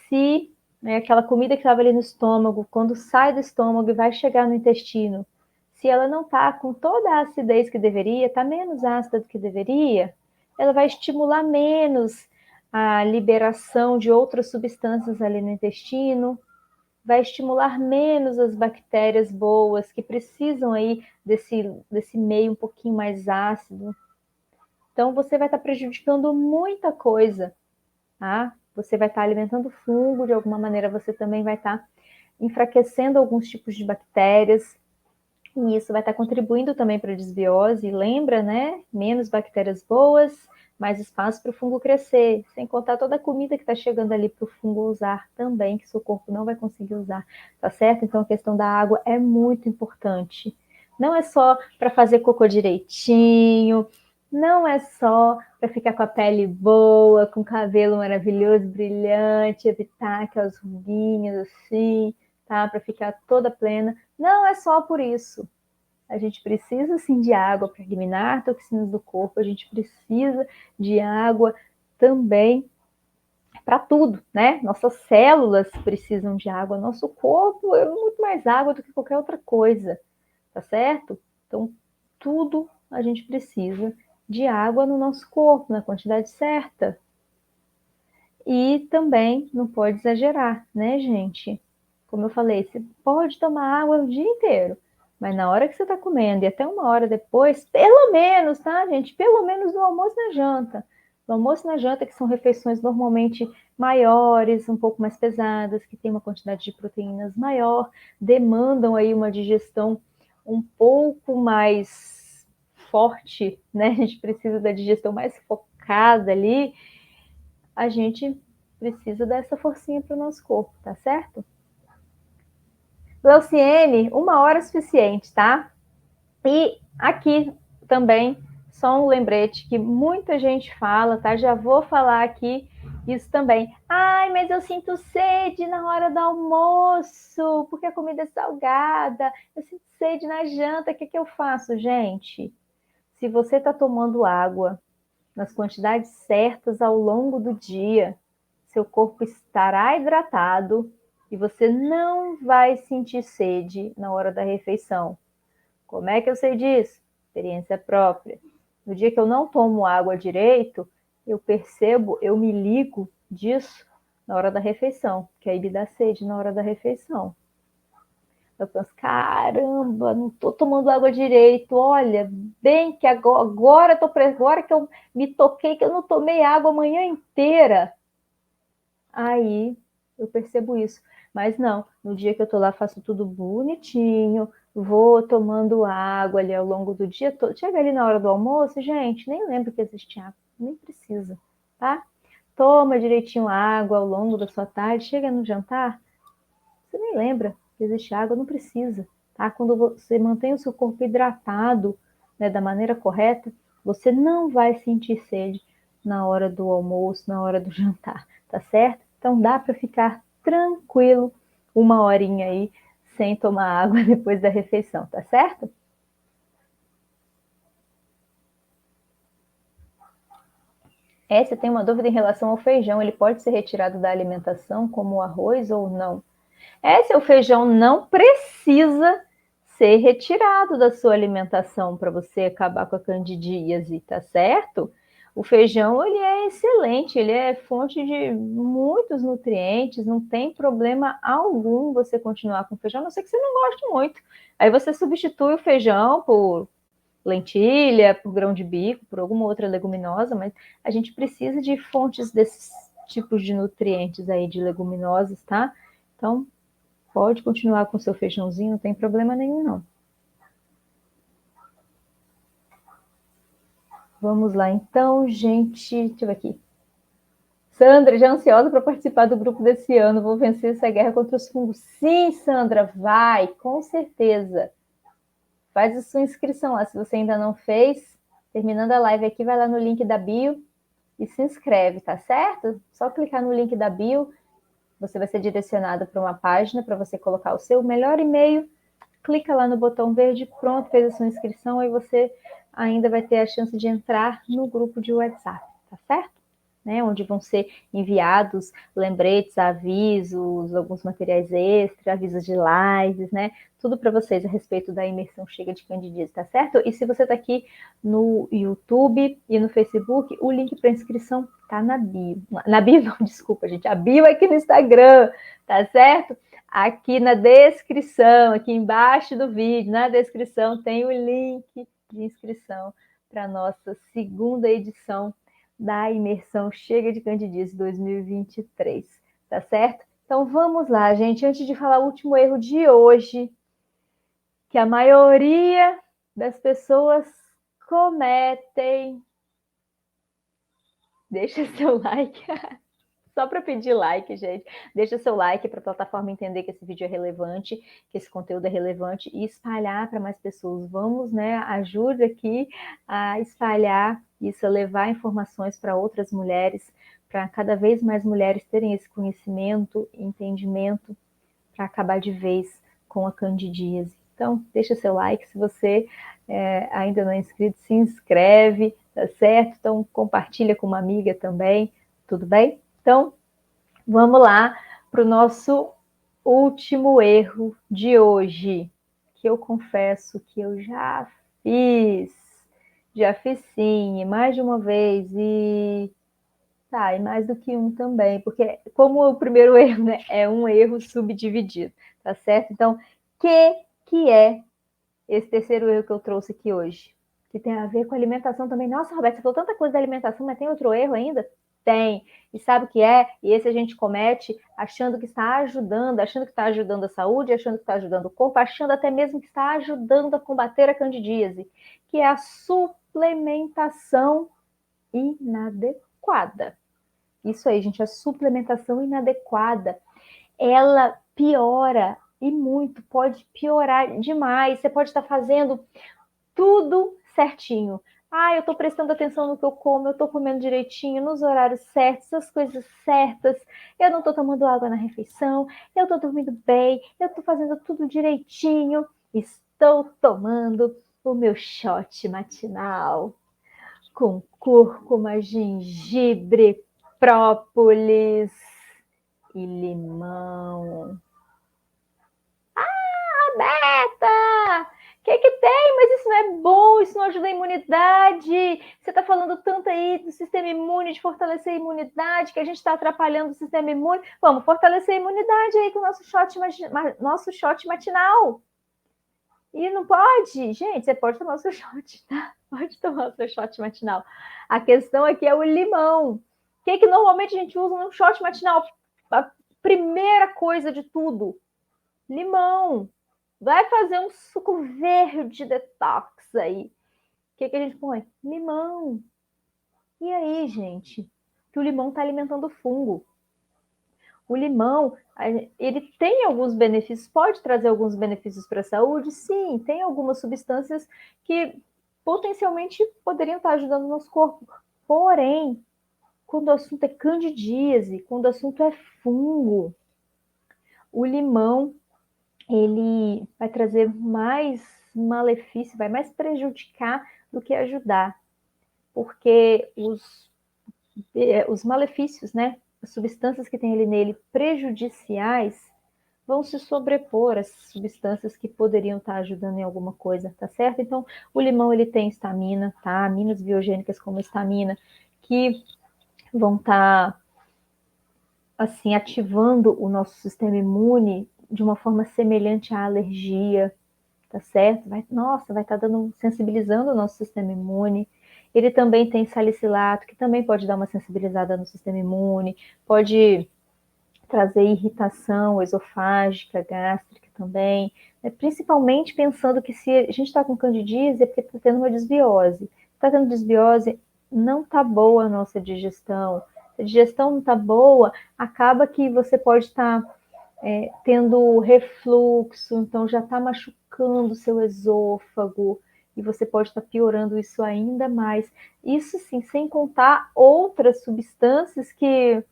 Se aquela comida que estava ali no estômago, quando sai do estômago e vai chegar no intestino, se ela não está com toda a acidez que deveria, está menos ácida do que deveria, ela vai estimular menos a liberação de outras substâncias ali no intestino, vai estimular menos as bactérias boas que precisam aí desse meio um pouquinho mais ácido. Então, você vai estar prejudicando muita coisa, tá? Você vai estar alimentando fungo, de alguma maneira você também vai estar enfraquecendo alguns tipos de bactérias, e isso vai estar contribuindo também para a desbiose. Lembra, né? Menos bactérias boas, mais espaço para o fungo crescer, sem contar toda a comida que está chegando ali para o fungo usar também, que seu corpo não vai conseguir usar, tá certo? Então a questão da água é muito importante. Não é só para fazer cocô direitinho, não é só para ficar com a pele boa, com cabelo maravilhoso, brilhante, evitar aquelas ruguinhas assim, hidratar, para ficar toda plena. Não é só por isso. A gente precisa, sim, de água para eliminar toxinas do corpo, a gente precisa de água também para tudo, né? Nossas células precisam de água, nosso corpo é muito mais água do que qualquer outra coisa, tá certo? Então, tudo a gente precisa de água no nosso corpo, na quantidade certa. E também não pode exagerar, né, gente? Como eu falei, você pode tomar água o dia inteiro, mas na hora que você está comendo e até uma hora depois, pelo menos, tá, gente? Pelo menos no almoço e na janta. No almoço e na janta, que são refeições normalmente maiores, um pouco mais pesadas, que tem uma quantidade de proteínas maior, demandam aí uma digestão um pouco mais forte, né? A gente precisa da digestão mais focada ali. A gente precisa dessa forcinha para o nosso corpo, tá certo? Leuciene, 1 hora é suficiente, tá? E aqui também, só um lembrete que muita gente fala, tá? Já vou falar aqui isso também. Ai, mas eu sinto sede na hora do almoço, porque a comida é salgada. Eu sinto sede na janta, o que eu faço, gente? Se você está tomando água nas quantidades certas ao longo do dia, seu corpo estará hidratado e você não vai sentir sede na hora da refeição. Como é que eu sei disso? Experiência própria. No dia que eu não tomo água direito, eu percebo, eu me ligo disso na hora da refeição, que aí me dá sede na hora da refeição. Eu penso, caramba, não estou tomando água direito. Olha, bem que agora que eu me toquei, que eu não tomei água a manhã inteira. Aí eu percebo isso. Mas não, no dia que eu estou lá, faço tudo bonitinho, vou tomando água ali ao longo do dia todo. Chega ali na hora do almoço, gente, nem lembro que existe água, nem precisa, tá? Toma direitinho água ao longo da sua tarde, chega no jantar, você nem lembra que existe água, não precisa, tá? Quando você mantém o seu corpo hidratado, né, da maneira correta, você não vai sentir sede na hora do almoço, na hora do jantar, tá certo? Então dá para ficar tranquilo 1 horinha aí sem tomar água depois da refeição, tá certo? Você tem uma dúvida em relação ao feijão, ele pode ser retirado da alimentação como o arroz ou não? Seu feijão não precisa ser retirado da sua alimentação para você acabar com a candidíase, tá certo? O feijão, ele é excelente, ele é fonte de muitos nutrientes, não tem problema algum você continuar com feijão, a não ser que você não goste muito. Aí você substitui o feijão por lentilha, por grão de bico, por alguma outra leguminosa, mas a gente precisa de fontes desses tipos de nutrientes aí, de leguminosas, tá? Então, pode continuar com o seu feijãozinho, não tem problema nenhum, não. Vamos lá, então, gente. Deixa eu ver aqui. Sandra, já ansiosa para participar do grupo desse ano. Vou vencer essa guerra contra os fungos. Sim, Sandra, vai, com certeza. Faz a sua inscrição lá. Se você ainda não fez, terminando a live aqui, vai lá no link da bio e se inscreve, tá certo? Só clicar no link da bio, você vai ser direcionado para uma página para você colocar o seu melhor e-mail. Clica lá no botão verde, pronto, fez a sua inscrição, aí você ainda vai ter a chance de entrar no grupo de WhatsApp, tá certo? Né, onde vão ser enviados lembretes, avisos, alguns materiais extras, avisos de lives, né? Tudo para vocês a respeito da imersão Chega de Candidíase, tá certo? E se você está aqui no YouTube e no Facebook, o link para inscrição tá na bio. Na bio não, desculpa, gente. A bio é aqui no Instagram, tá certo? Aqui na descrição, aqui embaixo do vídeo, na descrição tem o link de inscrição para a nossa segunda edição da imersão Chega de Candidíase 2023, tá certo? Então vamos lá, gente, antes de falar o último erro de hoje, que a maioria das pessoas cometem. Deixa seu like. Só para pedir like, gente. Deixa seu like para a plataforma entender que esse vídeo é relevante, que esse conteúdo é relevante e espalhar para mais pessoas. Vamos, né? Ajude aqui a espalhar isso, a levar informações para outras mulheres, para cada vez mais mulheres terem esse conhecimento, entendimento para acabar de vez com a candidíase. Então, deixa seu like, se você ainda não é inscrito, se inscreve, tá certo? Então, compartilha com uma amiga também, tudo bem? Então, vamos lá para o nosso último erro de hoje, que eu confesso que eu já fiz sim, mais de uma vez, e mais do que um também, porque como o primeiro erro, né, é um erro subdividido, tá certo? Então, que é esse terceiro erro que eu trouxe aqui hoje? Que tem a ver com alimentação também. Nossa, Roberta, você falou tanta coisa da alimentação, mas tem outro erro ainda? Tem. E sabe o que é? E esse a gente comete achando que está ajudando, achando que está ajudando a saúde, achando que está ajudando o corpo, achando até mesmo que está ajudando a combater a candidíase, que é a suplementação inadequada. Isso aí, gente, a suplementação inadequada, ela piora e muito, pode piorar demais. Você pode estar fazendo tudo certinho. Eu estou prestando atenção no que eu como, eu estou comendo direitinho, nos horários certos, as coisas certas, eu não estou tomando água na refeição, eu estou dormindo bem, eu estou fazendo tudo direitinho, estou tomando o meu shot matinal com cúrcuma, gengibre, própolis e limão. Beta! O que tem? Mas isso não é bom, isso não ajuda a imunidade. Você está falando tanto aí do sistema imune, de fortalecer a imunidade, que a gente está atrapalhando o sistema imune. Vamos fortalecer a imunidade aí com o nosso shot matinal. E não pode? Gente, você pode tomar o seu shot, tá? Pode tomar o seu shot matinal. A questão aqui é o limão. O que normalmente a gente usa no shot matinal? A primeira coisa de tudo, limão. Vai fazer um suco verde detox aí. O que a gente põe? Limão. E aí, gente? Que o limão está alimentando o fungo. O limão, ele tem alguns benefícios, pode trazer alguns benefícios para a saúde? Sim, tem algumas substâncias que potencialmente poderiam estar ajudando o nosso corpo. Porém, quando o assunto é candidíase, quando o assunto é fungo, o limão, ele vai trazer mais malefício, vai mais prejudicar do que ajudar. Porque os malefícios, né, as substâncias que tem ali nele prejudiciais, vão se sobrepor às substâncias que poderiam estar ajudando em alguma coisa, tá certo? Então, o limão, ele tem estamina, tá? Aminas biogênicas como estamina, que vão estar, assim, ativando o nosso sistema imune de uma forma semelhante à alergia, tá certo? Vai estar sensibilizando o nosso sistema imune. Ele também tem salicilato, que também pode dar uma sensibilizada no sistema imune, pode trazer irritação esofágica, gástrica também, né? Principalmente pensando que se a gente está com candidíase é porque está tendo uma desbiose. Está tendo desbiose, não está boa a nossa digestão. Se a digestão não está boa, acaba que você pode estar tendo refluxo, então já está machucando o seu esôfago, e você pode estar piorando isso ainda mais. Isso sim, sem contar outras substâncias que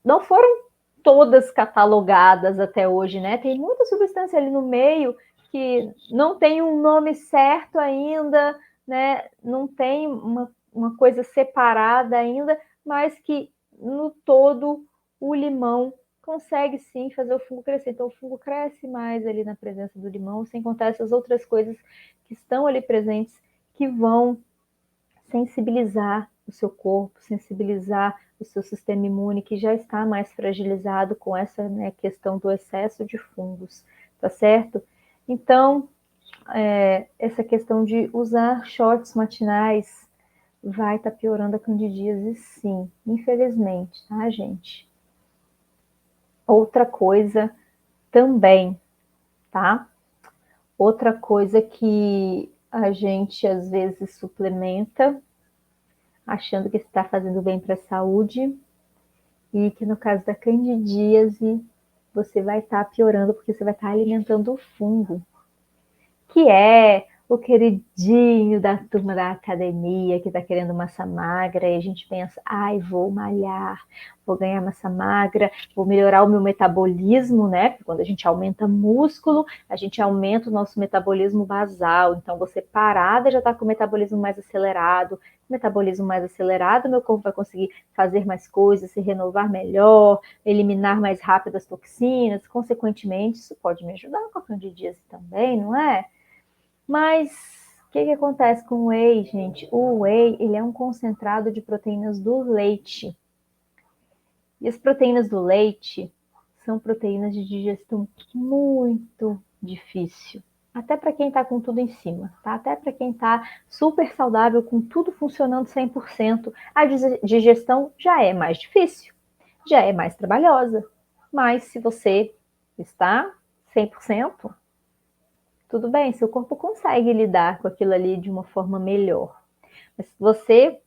não foram todas catalogadas até hoje, né? Tem muita substância ali no meio que não tem um nome certo ainda, né? Não tem uma coisa separada ainda, mas que no todo o limão consegue sim fazer o fungo crescer. Então o fungo cresce mais ali na presença do limão, sem contar essas outras coisas que estão ali presentes que vão sensibilizar o seu corpo, sensibilizar o seu sistema imune, que já está mais fragilizado com essa, né, questão do excesso de fungos, tá certo? Então, essa questão de usar shorts matinais vai estar piorando a candidíase, sim, infelizmente, tá, gente? Outra coisa também, tá? Outra coisa que a gente às vezes suplementa, achando que está fazendo bem para a saúde, e que no caso da candidíase, você vai estar piorando porque você vai estar alimentando o fungo, que é o queridinho da turma da academia que está querendo massa magra e a gente pensa, ai, vou malhar, vou ganhar massa magra, vou melhorar o meu metabolismo, né? Porque quando a gente aumenta músculo, a gente aumenta o nosso metabolismo basal. Então, você parada já está com o metabolismo mais acelerado. Metabolismo mais acelerado, meu corpo vai conseguir fazer mais coisas, se renovar melhor, eliminar mais rápido as toxinas. Consequentemente, isso pode me ajudar com a candidíase também, não é? Mas o que acontece com o whey, gente? O whey, ele é um concentrado de proteínas do leite. E as proteínas do leite são proteínas de digestão muito difícil. Até para quem está com tudo em cima, tá? Até para quem está super saudável, com tudo funcionando 100%, a digestão já é mais difícil, já é mais trabalhosa. Mas se você está 100%, tudo bem, seu corpo consegue lidar com aquilo ali de uma forma melhor. Mas se você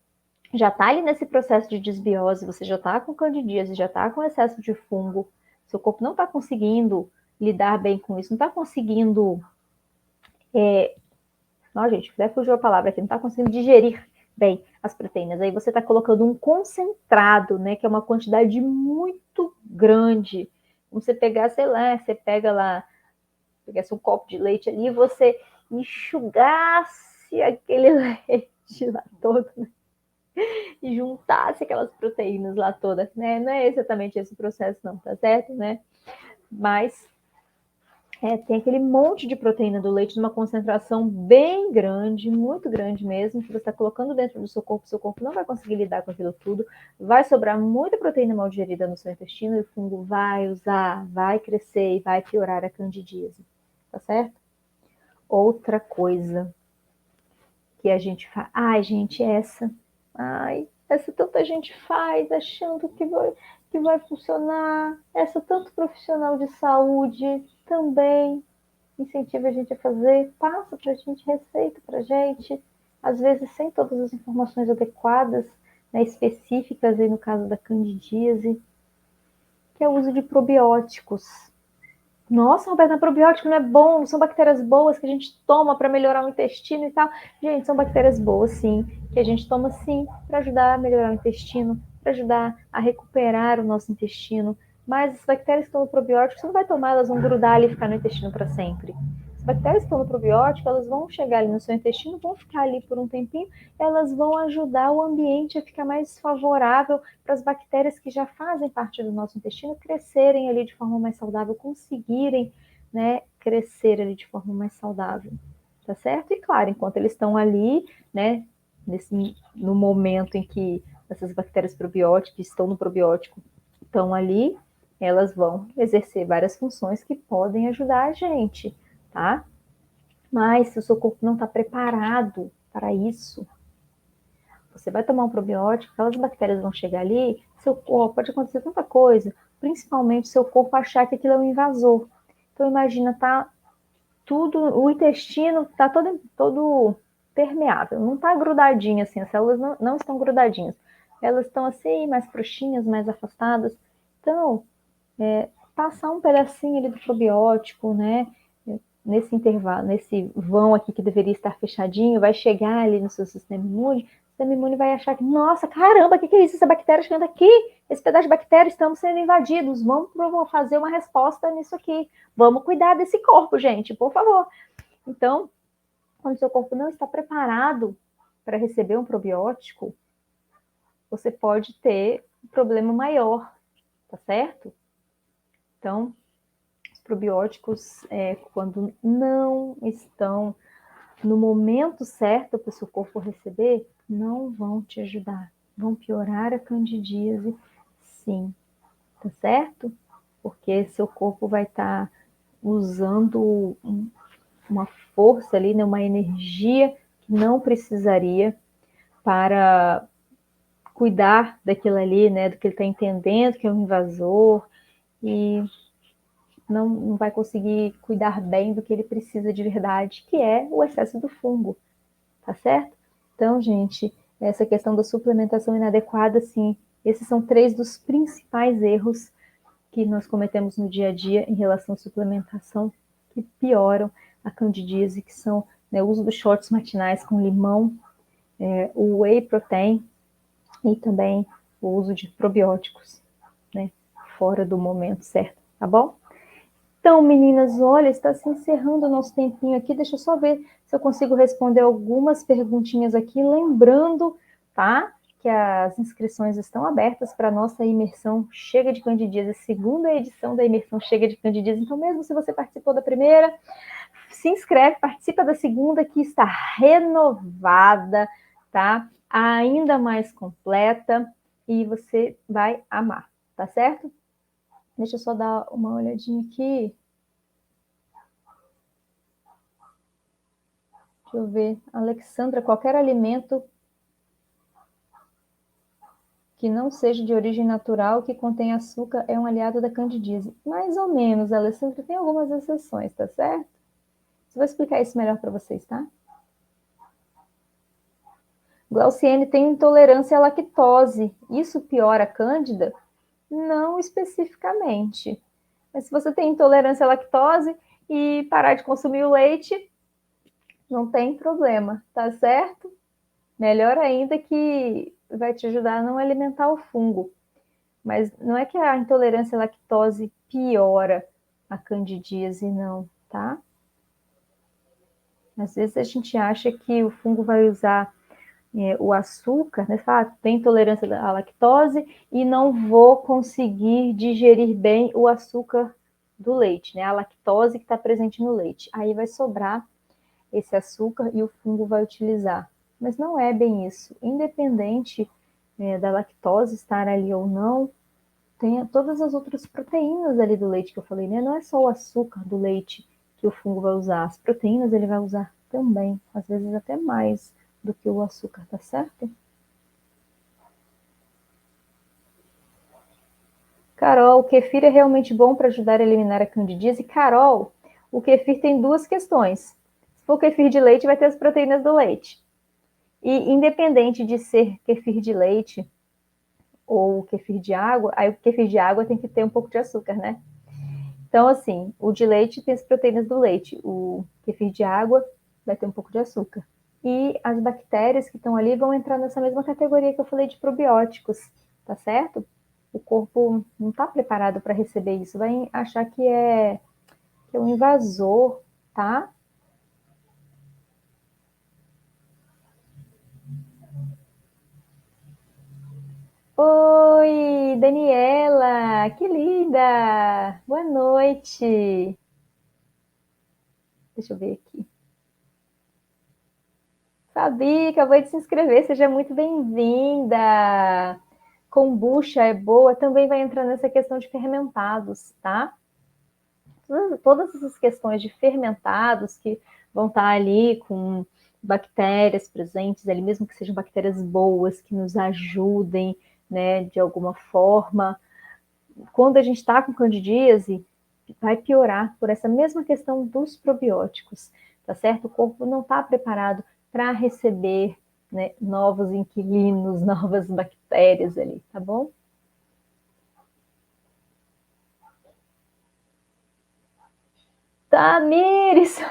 já está ali nesse processo de desbiose, você já está com candidíase, já está com excesso de fungo, seu corpo não está conseguindo lidar bem com isso, não está conseguindo... Não, gente, até fugiu a palavra aqui, não está conseguindo digerir bem as proteínas. Aí você está colocando um concentrado, né, que é uma quantidade muito grande. Como você pegar, sei lá, você pega lá, pegasse um copo de leite ali, você enxugasse aquele leite lá todo, né? E juntasse aquelas proteínas lá todas, né? Não é exatamente esse processo não, tá certo, né? Mas tem aquele monte de proteína do leite numa concentração bem grande, muito grande mesmo, que você está colocando dentro do seu corpo não vai conseguir lidar com aquilo tudo, vai sobrar muita proteína mal digerida no seu intestino e o fungo vai usar, vai crescer e vai piorar a candidíase, tá certo? Outra coisa que a gente faz, gente, essa tanta gente faz achando que vai funcionar, essa tanto profissional de saúde também incentiva a gente a fazer, passa para a gente, receita para a gente, às vezes sem todas as informações adequadas, né, específicas aí no caso da candidíase, que é o uso de probióticos. Nossa, Roberta, probiótico não é bom, são bactérias boas que a gente toma para melhorar o intestino e tal. Gente, são bactérias boas, sim, que a gente toma, sim, para ajudar a melhorar o intestino, para ajudar a recuperar o nosso intestino. Mas as bactérias que estão no probiótico, você não vai tomar, elas vão grudar ali e ficar no intestino para sempre. As bactérias que estão no probiótico, elas vão chegar ali no seu intestino, vão ficar ali por um tempinho, elas vão ajudar o ambiente a ficar mais favorável para as bactérias que já fazem parte do nosso intestino crescerem ali de forma mais saudável, conseguirem, né, crescer ali de forma mais saudável, tá certo? E claro, enquanto eles estão ali, né, no momento em que essas bactérias probióticas estão no probiótico, estão ali, elas vão exercer várias funções que podem ajudar a gente, tá? Mas se o seu corpo não está preparado para isso, você vai tomar um probiótico, aquelas bactérias vão chegar ali, seu corpo, pode acontecer tanta coisa, principalmente seu corpo achar que aquilo é um invasor. Então imagina, tá tudo, o intestino tá todo permeável, não tá grudadinho assim, as células não estão grudadinhas, elas estão assim, mais frouxinhas, mais afastadas. Então, passar um pedacinho ali do probiótico, né, nesse intervalo, nesse vão aqui que deveria estar fechadinho, vai chegar ali no seu sistema imune, o sistema imune vai achar que, nossa, caramba, o que é isso? Essa bactéria chegando aqui, esse pedaço de bactéria, estamos sendo invadidos, vamos fazer uma resposta nisso aqui, vamos cuidar desse corpo, gente, por favor. Então, quando o seu corpo não está preparado para receber um probiótico, você pode ter um problema maior, tá certo? Então, os probióticos, quando não estão no momento certo para o seu corpo receber, não vão te ajudar. Vão piorar a candidíase, sim. Tá certo? Porque seu corpo vai estar usando uma força ali, né, uma energia que não precisaria para cuidar daquilo ali, né, do que ele está entendendo que é um invasor, e não vai conseguir cuidar bem do que ele precisa de verdade, que é o excesso do fungo, tá certo? Então, gente, essa questão da suplementação inadequada, sim, esses são 3 dos principais erros que nós cometemos no dia a dia em relação à suplementação, que pioram a candidíase, que são, né, o uso dos shorts matinais com limão, o whey protein e também o uso de probióticos, né, fora do momento certo, tá bom? Então, meninas, olha, está se encerrando o nosso tempinho aqui. Deixa eu só ver se eu consigo responder algumas perguntinhas aqui. Lembrando, tá, que as inscrições estão abertas para a nossa imersão Chega de Candidíase, a segunda edição da imersão Chega de Candidíase. Então, mesmo se você participou da primeira, se inscreve, participa da segunda, que está renovada, tá? Ainda mais completa e você vai amar, tá certo? Deixa eu só dar uma olhadinha aqui. Deixa eu ver. Alexandra, qualquer alimento que não seja de origem natural, que contém açúcar, é um aliado da candidíase. Mais ou menos, Alexandra, tem algumas exceções, tá certo? Eu vou explicar isso melhor para vocês, tá? Glauciene tem intolerância à lactose. Isso piora a cândida? Não especificamente. Mas se você tem intolerância à lactose e parar de consumir o leite, não tem problema, tá certo? Melhor ainda que vai te ajudar a não alimentar o fungo. Mas não é que a intolerância à lactose piora a candidíase, não, tá? Às vezes a gente acha que o fungo vai usar o açúcar, né? Fala, tem intolerância à lactose e não vou conseguir digerir bem o açúcar do leite, né? A lactose que está presente no leite. Aí vai sobrar esse açúcar e o fungo vai utilizar. Mas não é bem isso. Independente da lactose estar ali ou não, tem todas as outras proteínas ali do leite que eu falei, né? Não é só o açúcar do leite que o fungo vai usar. As proteínas ele vai usar também, às vezes até mais do que o açúcar, tá certo? Carol, o kefir é realmente bom para ajudar a eliminar a candidíase? Carol, o kefir tem duas questões. Se for kefir de leite, vai ter as proteínas do leite. E independente de ser kefir de leite ou kefir de água, aí o kefir de água tem que ter um pouco de açúcar, né? Então, assim, o de leite tem as proteínas do leite, o kefir de água vai ter um pouco de açúcar. E as bactérias que estão ali vão entrar nessa mesma categoria que eu falei de probióticos, tá certo? O corpo não está preparado para receber isso, vai achar que é um invasor, tá? Oi, Daniela, que linda! Boa noite. Deixa eu ver aqui. Fabi, acabou de se inscrever, seja muito bem-vinda. Kombucha é boa, também vai entrar nessa questão de fermentados, tá? Todas essas questões de fermentados que vão estar ali com bactérias presentes ali, mesmo que sejam bactérias boas, que nos ajudem, né, de alguma forma. Quando a gente está com candidíase, vai piorar por essa mesma questão dos probióticos, tá certo? O corpo não está preparado para receber, né, novos inquilinos, novas bactérias ali, tá bom? Tamires!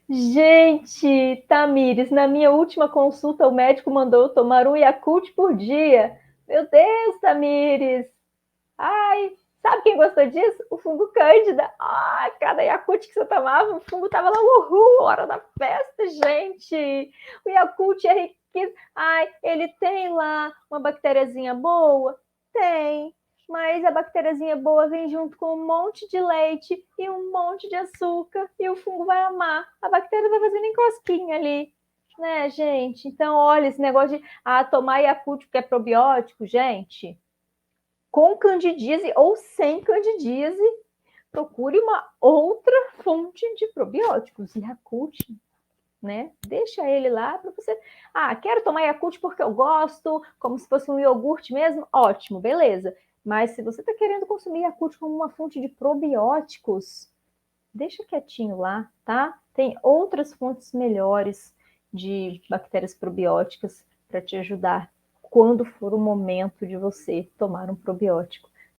Gente, Tamires, na minha última consulta, o médico mandou eu tomar um Yakult por dia. Meu Deus, Tamires! Ai, sabe quem gostou disso? O fungo Cândida. Ah, cada Yakult que você tomava, o fungo tava lá, uhul, hora da festa, gente. O Yakult é riquíssimo. Ai, ele tem lá uma bactériazinha boa? Tem. Mas a bactériazinha boa vem junto com um monte de leite e um monte de açúcar e o fungo vai amar. A bactéria vai fazendo encosquinha ali, né, gente? Então, olha, esse negócio de tomar Yakult porque é probiótico, gente, com candidíase ou sem candidíase, procure uma outra fonte de probióticos. Yakult, né? Deixa ele lá para você. Ah, quero tomar Yakult porque eu gosto, como se fosse um iogurte mesmo. Ótimo, beleza. Mas se você está querendo consumir Yakult como uma fonte de probióticos, deixa quietinho lá, tá? Tem outras fontes melhores de bactérias probióticas para te ajudar quando for o momento de você tomar um probiótico.